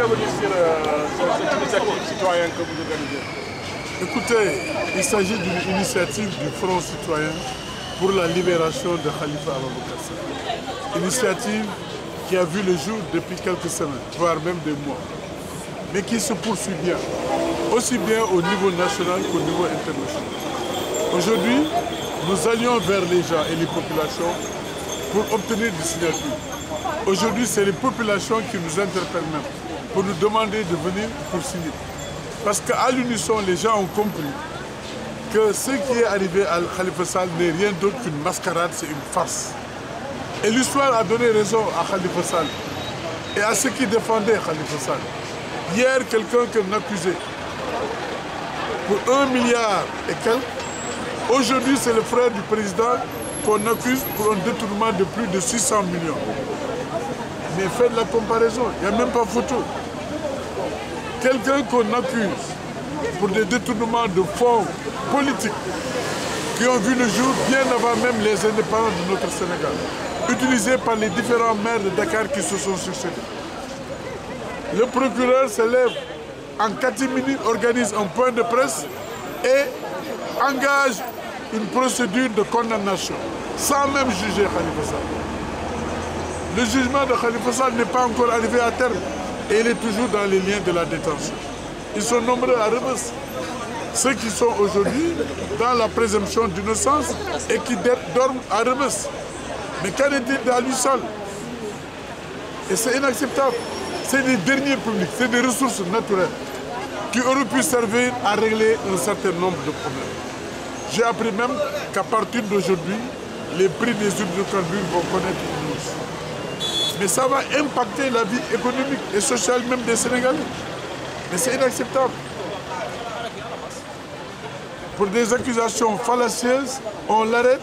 revenir sur cette initiative citoyenne que vous organisez? Écoutez, il s'agit d'une initiative du Front citoyen pour la libération de Khalifa Ababacar Sall. Initiative qui a vu le jour depuis quelques semaines, voire même des mois, mais qui se poursuit bien, aussi bien au niveau national qu'au niveau international. Aujourd'hui, nous allions vers les gens et les populations pour obtenir des signatures. Aujourd'hui, c'est les populations qui nous interpellent même pour nous demander de venir pour signer. Parce qu'à l'unisson, les gens ont compris que ce qui est arrivé à Khalifa Sall n'est rien d'autre qu'une mascarade, c'est une farce. Et l'histoire a donné raison à Khalifa Sall et à ceux qui défendaient Khalifa Sall. Hier, quelqu'un qu'on accusait pour 1 milliard et quelques. Aujourd'hui, c'est le frère du président qu'on accuse pour un détournement de plus de 600 millions. Mais faites la comparaison, il n'y a même pas photo. Quelqu'un qu'on accuse pour des détournements de fonds politiques qui ont vu le jour bien avant même les indépendants de notre Sénégal, utilisés par les différents maires de Dakar qui se sont succédés. Le procureur se lève en catimini, organise un point de presse et engage une procédure de condamnation sans même juger Khalifa Sall. Le jugement de Khalifa Sall n'est pas encore arrivé à terme et il est toujours dans les liens de la détention. Ils sont nombreux à Rebeuss. Ceux qui sont aujourd'hui dans la présomption d'innocence et qui dorment à Rebeuss. Mais qu'en est-il à lui seul? Et c'est inacceptable. C'est des derniers publics, c'est des ressources naturelles qui auraient pu servir à régler un certain nombre de problèmes. J'ai appris même qu'à partir d'aujourd'hui, les prix des hydrocarbures vont connaître une hausse. Mais ça va impacter la vie économique et sociale même des Sénégalais. Mais c'est inacceptable. Pour des accusations fallacieuses, on l'arrête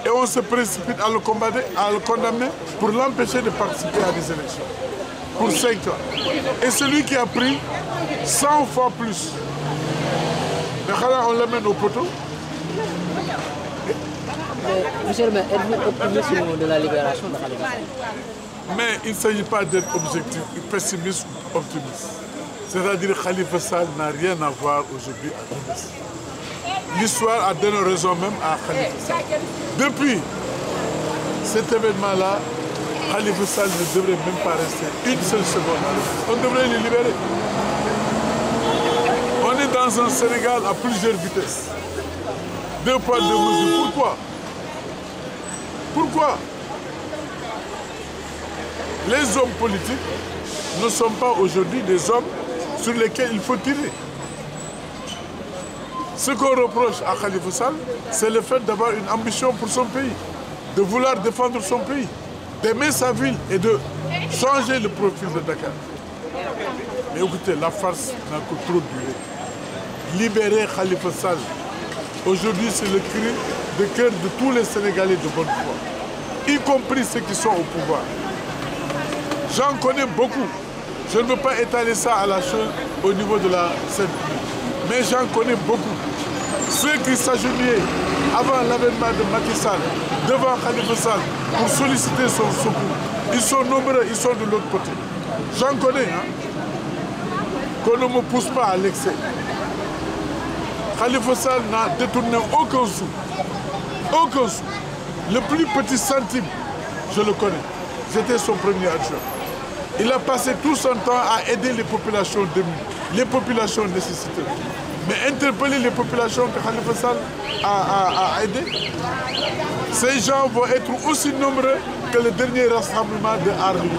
et on se précipite à le condamner pour l'empêcher de participer à des élections. Pour 5 ans. Et celui qui a pris 100 fois plus, on l'amène au poteau. Monsieur le maire, êtes-vous optimiste de la libération de Khalifa Sall? Mais il ne s'agit pas d'être objectif, pessimiste ou optimiste. C'est-à-dire que Khalifa Sall n'a rien à voir aujourd'hui à Rebeuss. L'histoire a donné raison même à Khalifa Sall. Depuis cet événement-là, Khalifa Sall ne devrait même pas rester une seule seconde à Rebeuss. On devrait le libérer. On est dans un Sénégal à plusieurs vitesses. 2 poids, 2 mesures. Pourquoi? Pourquoi? Les hommes politiques ne sont pas aujourd'hui des hommes sur lesquels il faut tirer. Ce qu'on reproche à Khalifa Sall, c'est le fait d'avoir une ambition pour son pays, de vouloir défendre son pays, d'aimer sa ville et de changer le profil de Dakar. Mais écoutez, la farce n'a que trop duré. Libérer Khalifa Sall. Aujourd'hui, c'est le cri de cœur de tous les Sénégalais de bonne foi, y compris ceux qui sont au pouvoir. J'en connais beaucoup. Je ne veux pas étaler ça à la chose au niveau de la scène publique. Mais j'en connais beaucoup. Ceux qui s'agenouillaient avant l'avènement de Macky Sall, devant Khalifa Sall, pour solliciter son secours. Ils sont nombreux, ils sont de l'autre côté. J'en connais, hein. Qu'on ne me pousse pas à l'excès. Khalifa Sall n'a détourné aucun sou. Aucun sou. Le plus petit centime, je le connais. J'étais son premier adjoint. Il a passé tout son temps à aider les populations démunies, les populations nécessiteuses. Mais interpeller les populations que Khalifa Sall a aidées, ces gens vont être aussi nombreux que le dernier rassemblement de Arles.